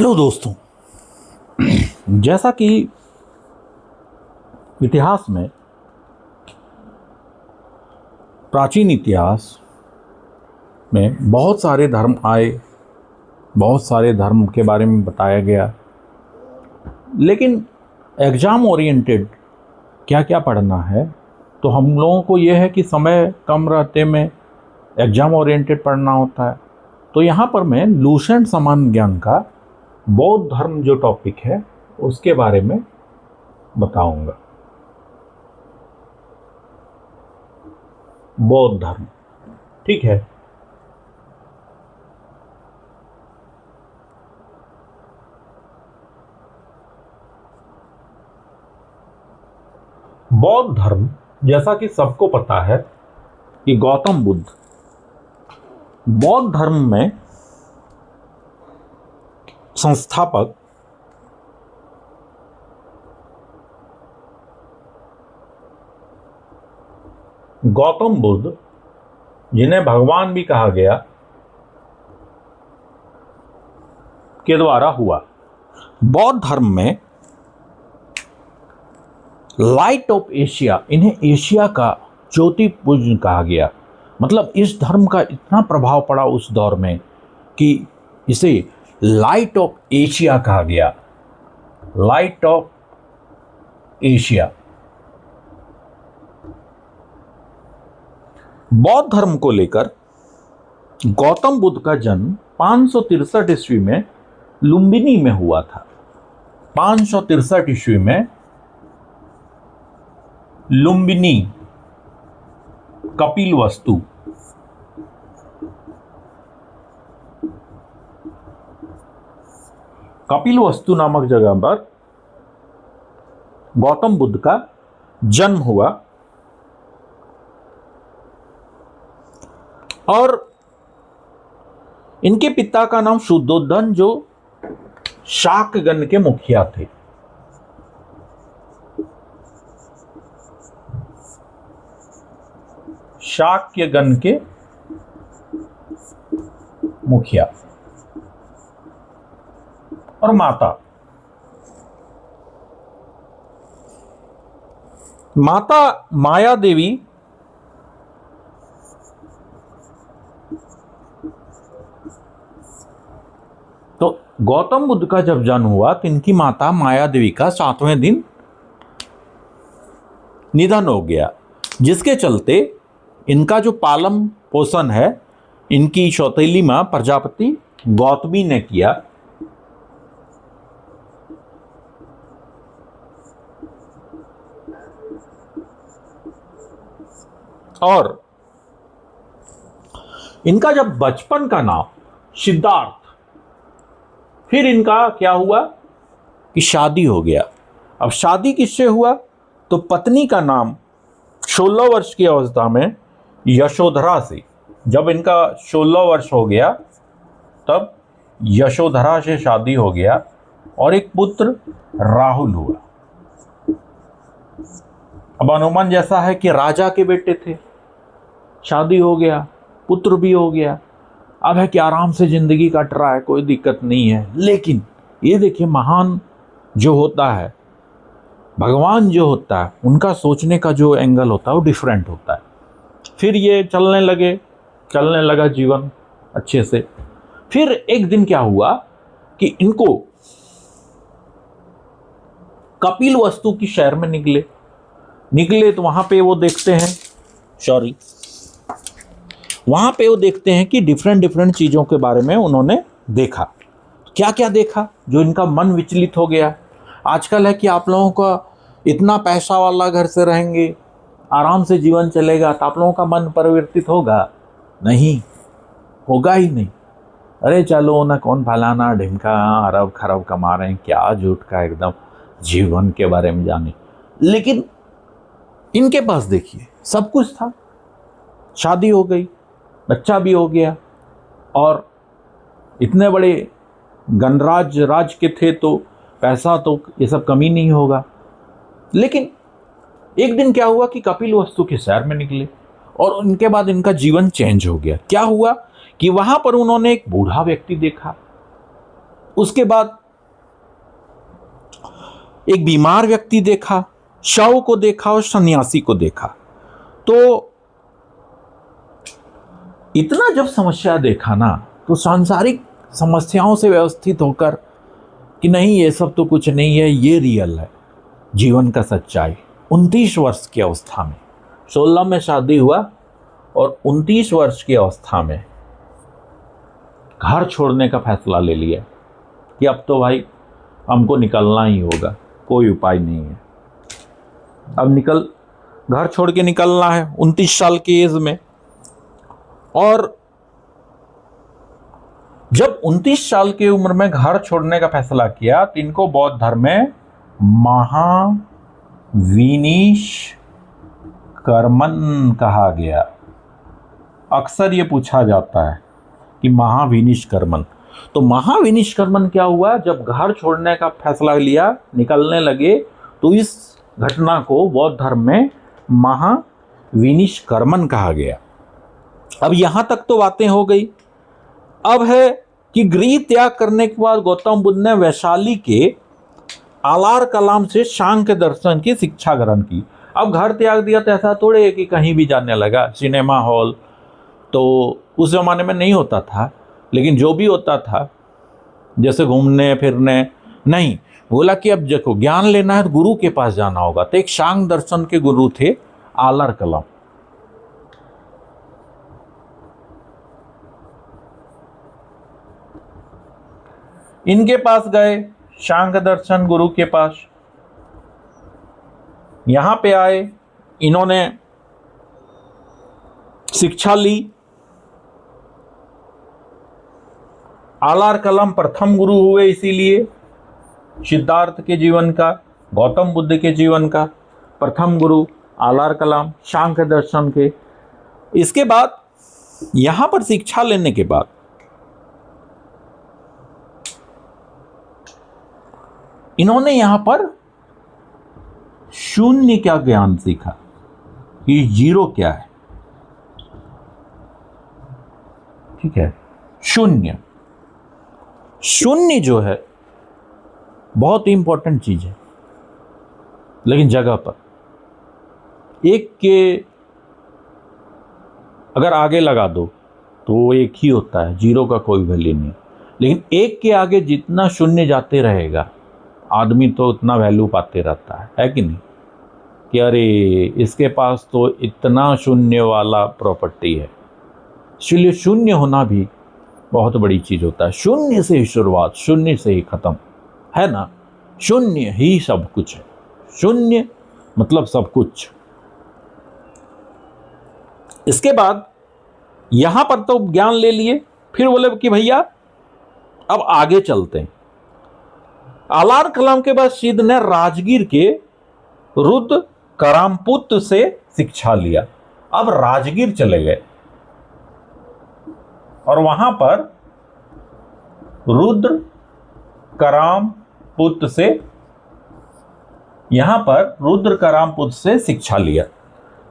Hello दोस्तों। जैसा कि इतिहास में, प्राचीन इतिहास में बहुत सारे धर्म आए, बहुत सारे धर्म के बारे में बताया गया, लेकिन एग्ज़ाम ओरिएंटेड क्या क्या पढ़ना है, तो हम लोगों को यह है कि समय कम रहते में एग्ज़ाम ओरिएंटेड पढ़ना होता है। तो यहाँ पर मैं लूसेंट सामान्य ज्ञान का बौद्ध धर्म जो टॉपिक है उसके बारे में बताऊंगा। बौद्ध धर्म, ठीक है। बौद्ध धर्म, जैसा कि सबको पता है कि गौतम बुद्ध बौद्ध धर्म में संस्थापक गौतम बुद्ध, जिन्हें भगवान भी कहा गया, के द्वारा हुआ। बौद्ध धर्म में लाइट ऑफ एशिया, इन्हें एशिया का ज्योतिपुंज कहा गया। मतलब इस धर्म का इतना प्रभाव पड़ा उस दौर में कि इसे लाइट ऑफ एशिया कहा गया। Light of Asia. बौद्ध धर्म को लेकर गौतम बुद्ध का जन्म 563 ईस्वी में लुम्बिनी में हुआ था। 563 ईस्वी में लुम्बिनी, कपिलवस्तु, कपिलवस्तु नामक जगह पर गौतम बुद्ध का जन्म हुआ। और इनके पिता का नाम शुद्धोधन, जो शाक्यगण के मुखिया थे। शाक्यगण के मुखिया। और माता माया देवी तो गौतम बुद्ध का जब जन्म हुआ तो इनकी माता माया देवी का 7वें दिन निधन हो गया, जिसके चलते इनका जो पालन पोषण है इनकी सौतेली मां प्रजापति गौतमी ने किया। और इनका जब बचपन का नाम सिद्धार्थ, फिर इनका क्या हुआ कि शादी हो गया। अब शादी किससे हुआ? तो पत्नी का नाम 16 वर्ष की अवस्था में यशोधरा से, जब इनका 16 वर्ष हो गया तब यशोधरा से शादी हो गया और एक पुत्र राहुल हुआ। अब अनुमान जैसा है कि राजा के बेटे थे, शादी हो गया, पुत्र भी हो गया, अब है कि आराम से जिंदगी कट रहा है, कोई दिक्कत नहीं है। लेकिन ये देखिए, महान जो होता है, भगवान जो होता है, उनका सोचने का जो एंगल होता है वो डिफरेंट होता है। फिर ये चलने लगा जीवन अच्छे से। फिर एक दिन क्या हुआ कि इनको कपिलवस्तु की शहर में निकले तो वहां पे वो देखते हैं कि डिफरेंट चीज़ों के बारे में उन्होंने देखा। क्या क्या देखा जो इनका मन विचलित हो गया। आजकल है कि आप लोगों का इतना पैसा वाला घर से रहेंगे, आराम से जीवन चलेगा, तो आप लोगों का मन परिवर्तित होगा? नहीं, होगा ही नहीं। अरे चलो ना, कौन फलाना ढिमका अरब खरब कमा रहे हैं, क्या झूठ का एकदम जीवन के बारे में जाने। लेकिन इनके पास देखिए सब कुछ था, शादी हो गई, बच्चा भी हो गया, और इतने बड़े गणराज के थे तो पैसा तो ये सब कमी नहीं होगा। लेकिन एक दिन क्या हुआ कि कपिलवस्तु के शहर में निकले और उनके बाद इनका जीवन चेंज हो गया। क्या हुआ कि वहां पर उन्होंने एक बूढ़ा व्यक्ति देखा। उसके बाद एक बीमार व्यक्ति देखा, शव को देखा और सन्यासी को देखा। तो इतना जब समस्या देखा ना, तो सांसारिक समस्याओं से व्यवस्थित होकर कि नहीं ये सब तो कुछ नहीं है, ये रियल है जीवन का सच्चाई। 29 वर्ष की अवस्था में, 16 में शादी हुआ और 29 वर्ष की अवस्था में घर छोड़ने का फैसला ले लिया कि अब तो भाई हमको निकलना ही होगा, कोई उपाय नहीं है, अब घर छोड़ के निकलना है 29 साल की एज में। और जब 29 साल की उम्र में घर छोड़ने का फैसला किया तो इनको बौद्ध धर्म में महाविनिष्कर्मण कहा गया। अक्सर ये पूछा जाता है कि महाविनिष्कर्मण, तो महाविनिष्कर्मण क्या हुआ? जब घर छोड़ने का फैसला लिया, निकलने लगे, तो इस घटना को बौद्ध धर्म में महाविनिष्कर्मण कहा गया। अब यहां तक तो बातें हो गई। अब है कि गृह त्याग करने के बाद गौतम बुद्ध ने वैशाली के आलार कलाम से सांख्य दर्शन की शिक्षा ग्रहण की। अब घर त्याग दिया तो ऐसा थोड़े है कि कहीं भी जाने लगा, सिनेमा हॉल तो उस जमाने में नहीं होता था, लेकिन जो भी होता था जैसे घूमने फिरने, नहीं, बोला कि अब देखो ज्ञान लेना है तो गुरु के पास जाना होगा। तो एक सांख्य दर्शन के गुरु थे आलार कलाम। इनके पास गए, सांख्य दर्शन गुरु के पास। यहां पे आए, इन्होंने शिक्षा ली। आलार कलाम प्रथम गुरु हुए, इसीलिए सिद्धार्थ के जीवन का, गौतम बुद्ध के जीवन का प्रथम गुरु आलार कलाम, सांख्य दर्शन के। इसके बाद यहां पर शिक्षा लेने के बाद इन्होंने यहां पर शून्य का ज्ञान सीखा कि जीरो क्या है। ठीक है, शून्य, शून्य जो है बहुत इंपॉर्टेंट चीज है, लेकिन जगह पर एक के अगर आगे लगा दो तो वो एक ही होता है, जीरो का कोई वैल्यू नहीं। लेकिन एक के आगे जितना शून्य जाते रहेगा, आदमी तो उतना वैल्यू पाते रहता है कि नहीं? कि अरे इसके पास तो इतना शून्य वाला प्रॉपर्टी है। इसलिए शून्य होना भी बहुत बड़ी चीज होता है। शून्य से ही शुरुआत, शून्य से ही खत्म, है ना? शून्य ही सब कुछ है, शून्य मतलब सब कुछ। इसके बाद यहां पर तो ज्ञान ले लिए, फिर बोले कि भैया अब आगे चलते हैं। आलार कलाम के बाद सिद्ध ने राजगीर के रुद्र करामपुत से शिक्षा लिया। अब राजगीर चले गए और वहां पर रुद्र करामपुत से, यहां पर रुद्र करामपुत से शिक्षा लिया।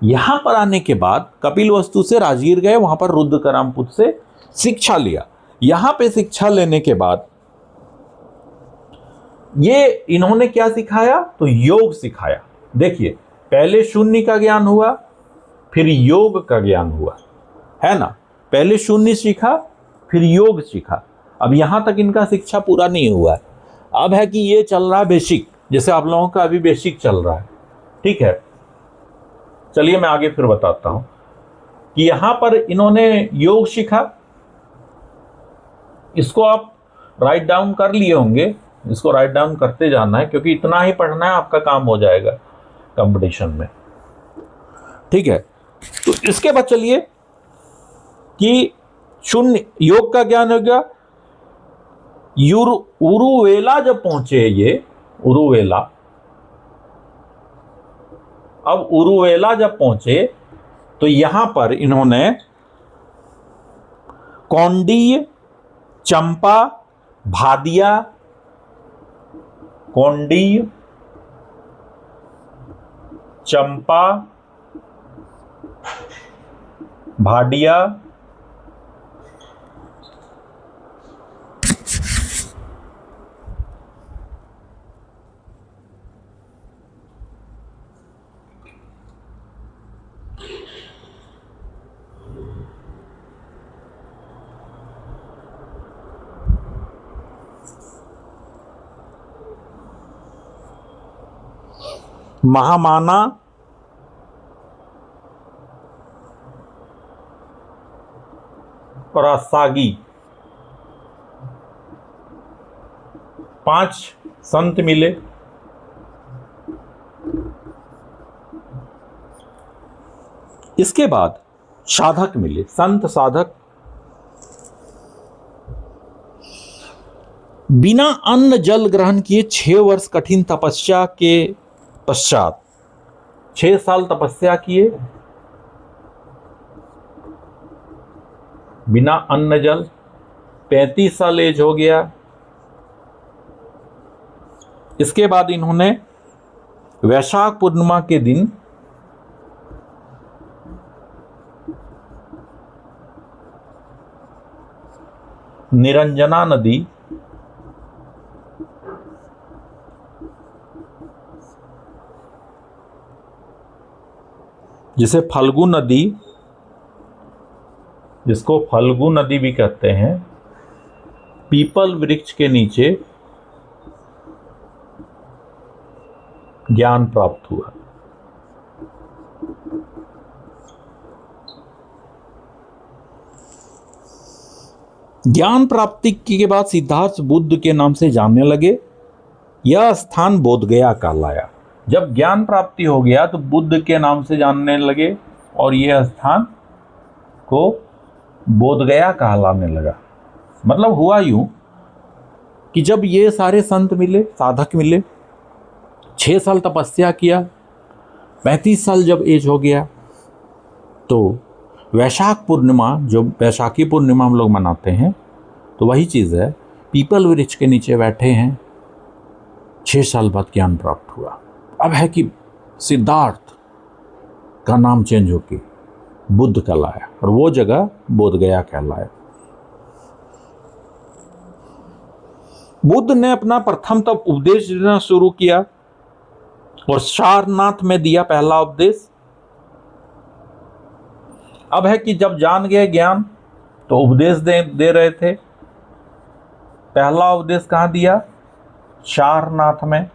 यहां पर आने के बाद कपिलवस्तु से राजगीर गए, वहां पर रुद्र करामपुत से शिक्षा लिया। यहां पे शिक्षा लेने के बाद ये इन्होंने क्या सिखाया? तो योग सिखाया। देखिए, पहले शून्य का ज्ञान हुआ, फिर योग का ज्ञान हुआ, है ना? पहले शून्य सीखा, फिर योग सीखा। अब यहां तक इनका शिक्षा पूरा नहीं हुआ है। अब है कि ये चल रहा है बेसिक, जैसे आप लोगों का अभी बेसिक चल रहा है। ठीक है, चलिए मैं आगे फिर बताता हूं कि यहां पर इन्होंने योग सीखा। इसको आप राइट डाउन कर लिए होंगे, इसको राइट डाउन करते जाना है, क्योंकि इतना ही पढ़ना है, आपका काम हो जाएगा कंपटीशन में। ठीक है, तो इसके बाद चलिए कि शून्य योग का ज्ञान हो गया। उरुवेला जब पहुंचे, ये उरुवेला, अब उरुवेला जब पहुंचे तो यहां पर इन्होंने कौंडिय, चंपा, भादिया, कौंडिय, चंपा, भाडिया, महामाना प्रासागी, 5 संत मिले। इसके बाद साधक मिले, संत साधक। बिना अन्न जल ग्रहण किए 6 वर्ष कठिन तपस्या के पश्चात, 6 साल तपस्या किए बिना अन्न जल, 35 साल एज हो गया। इसके बाद इन्होंने वैशाख पूर्णिमा के दिन निरंजना नदी, जिसे फल्गु नदी, जिसको फल्गु नदी भी कहते हैं, पीपल वृक्ष के नीचे ज्ञान प्राप्त हुआ। ज्ञान प्राप्ति के बाद सिद्धार्थ बुद्ध के नाम से जानने लगे। यह स्थान बोधगया कहलाया। जब ज्ञान प्राप्ति हो गया तो बुद्ध के नाम से जानने लगे और यह स्थान को बोधगया कहलाने लगा। मतलब हुआ यूं कि जब ये सारे संत मिले, साधक मिले, 6 साल तपस्या किया, 35 साल जब एज हो गया तो वैशाख पूर्णिमा, जो वैशाखी पूर्णिमा हम लोग मनाते हैं, तो वही चीज़ है। पीपल वृक्ष के नीचे बैठे हैं, 6 साल बाद ज्ञान प्राप्त हुआ। अब है कि सिद्धार्थ का नाम चेंज होके बुद्ध कहलाया और वो जगह बोधगया कहलाया। बुद्ध ने अपना प्रथम तब उपदेश देना शुरू किया और सारनाथ में दिया पहला उपदेश। अब है कि जब जान गए ज्ञान तो उपदेश दे रहे थे। पहला उपदेश कहाँ दिया? सारनाथ में।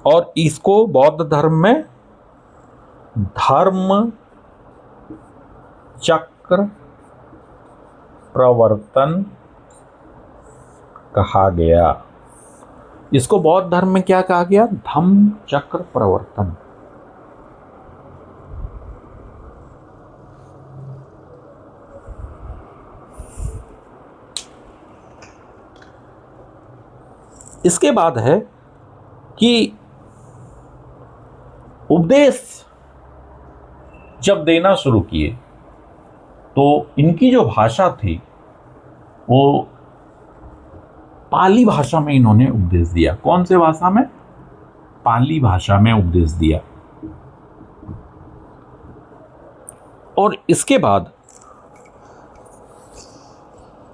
और इसको बौद्ध धर्म में धर्म चक्र प्रवर्तन कहा गया। इसको बौद्ध धर्म में क्या कहा गया? धम्म चक्र प्रवर्तन। इसके बाद है कि उपदेश जब देना शुरू किए तो इनकी जो भाषा थी वो पाली भाषा में इन्होंने उपदेश दिया। कौन से भाषा में? पाली भाषा में उपदेश दिया। और इसके बाद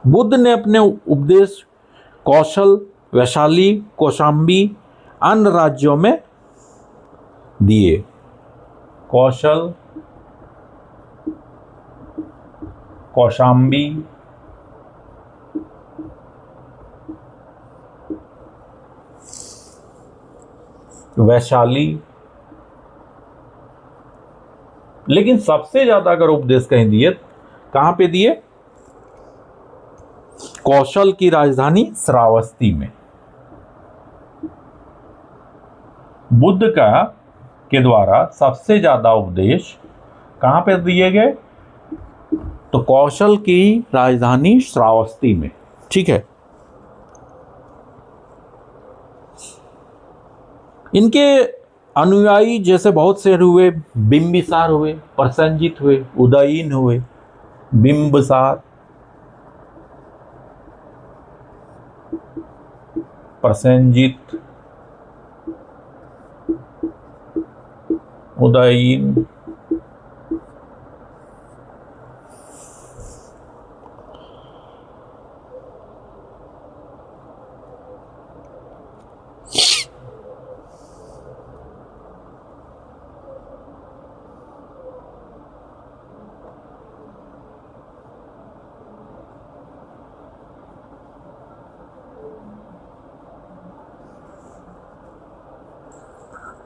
बुद्ध ने अपने उपदेश कौशल, वैशाली, कौशाम्बी, अन्य राज्यों में दिए। कौशल, कौशाम्बी, वैशाली, लेकिन सबसे ज्यादा अगर उपदेश कहीं दिए, कहां पे दिए? कौशल की राजधानी श्रावस्ती में। बुद्ध के द्वारा सबसे ज्यादा उपदेश कहां पे दिए गए? तो कौशल की राजधानी श्रावस्ती में। ठीक है। इनके अनुयायी जैसे बहुत से हुए, बिंबिसार हुए, प्रसेनजित हुए, उदयीन हुए, बिंबिसार, प्रसेनजित, उदयीन,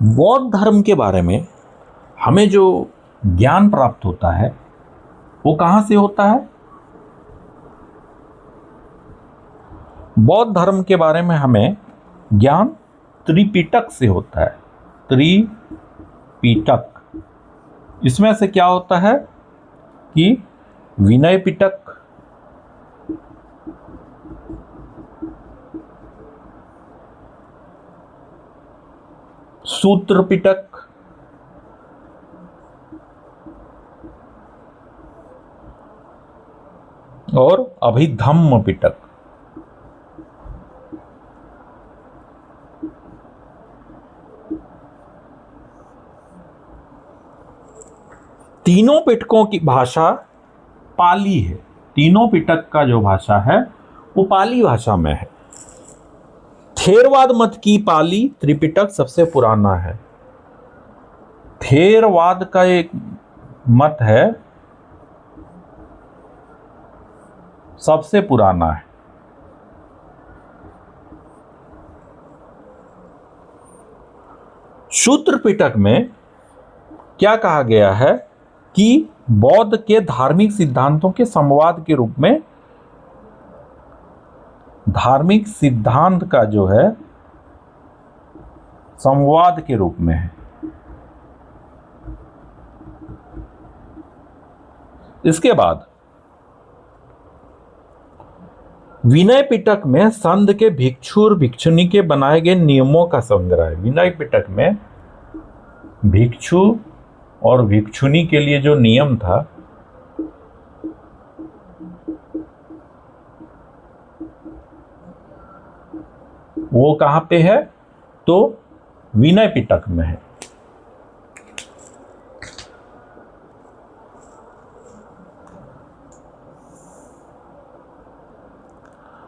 बौद्ध धर्म के बारे में हमें जो ज्ञान प्राप्त होता है वो कहाँ से होता है? बौद्ध धर्म के बारे में हमें ज्ञान त्रिपिटक से होता है। त्रिपिटक, इसमें से क्या होता है कि विनय पिटक, सूत्र पिटक और अभिधम्म पिटक। तीनों पिटकों की भाषा पाली है। तीनों पिटक का जो भाषा है वो पाली भाषा में है। थेरवाद मत की पाली त्रिपिटक सबसे पुराना है। थेरवाद का एक मत है, सबसे पुराना है। सूत्र पिटक में क्या कहा गया है कि बौद्ध के धार्मिक सिद्धांतों के संवाद के रूप में, धार्मिक सिद्धांत का जो है संवाद के रूप में है। इसके बाद विनय पिटक में संघ के भिक्षु और भिक्षुणी के बनाए गए नियमों का संग्रह है। विनय पिटक में भिक्षु और भिक्षुणी के लिए जो नियम था वो कहां पे है? तो विनय पिटक में है।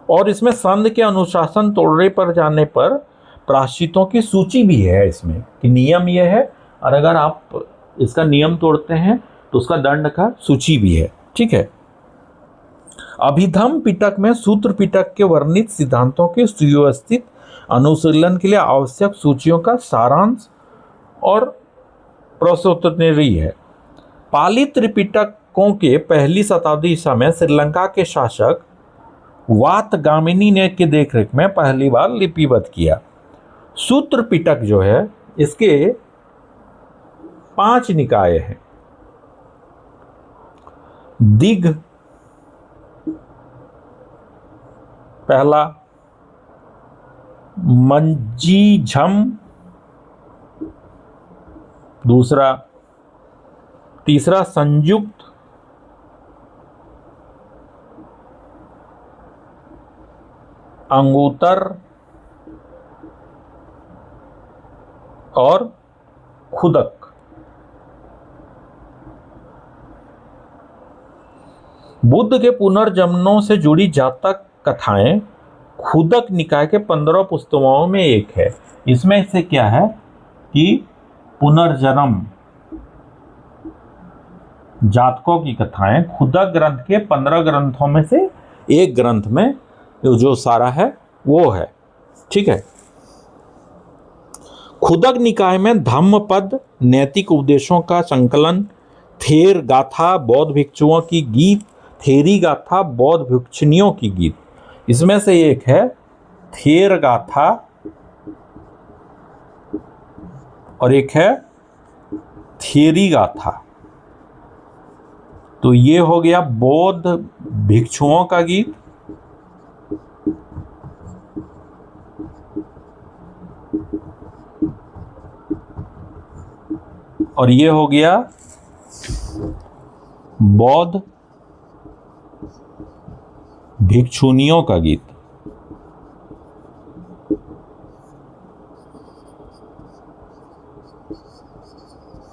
और इसमें संघ के अनुशासन तोड़ने पर जाने पर प्रायश्चितों की सूची भी है इसमें, कि नियम ये है और अगर आप इसका नियम तोड़ते हैं तो उसका दंड का सूची भी है। ठीक है। अभिधम्म पिटक में सूत्र पिटक के वर्णित सिद्धांतों के सुव्यवस्थित अनुशीलन के लिए आवश्यक सूचियों का सारांश और प्रस्तुति है। पाली त्रिपिटकों के पहली शताब्दी ईसा में श्रीलंका के शासक वातगामिनी ने की देखरेख में पहली बार लिपिबद्ध किया। सूत्र पिटक जो है इसके 5 निकाय हैं। दिग पहला, मंजीझम दूसरा, तीसरा संयुक्त, अंगुतर और खुदक। बुद्ध के पुनर्जन्मों से जुड़ी जातक कथाएं खुदक निकाय के 15 पुस्तकों में एक है। इसमें से क्या है कि पुनर्जन्म जातकों की कथाएं खुदक ग्रंथ के 15 ग्रंथों में से एक ग्रंथ में जो सारा है वो है। ठीक है। खुदक निकाय में धम्मपद नैतिक उपदेशों का संकलन, थेर गाथा बौद्ध भिक्षुओं की गीत, थेरी गाथा बौद्ध भिक्षुणियों की गीत। इसमें से एक है थेर गाथा और एक है थेरी गाथा। तो ये हो गया बौद्ध भिक्षुओं का गीत, और ये हो गया बौद्ध भिक्षुणियों का गीत।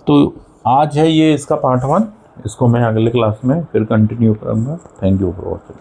तो आज है ये इसका पार्ट 1, इसको मैं अगले क्लास में फिर कंटिन्यू करूंगा। Thank you for watching.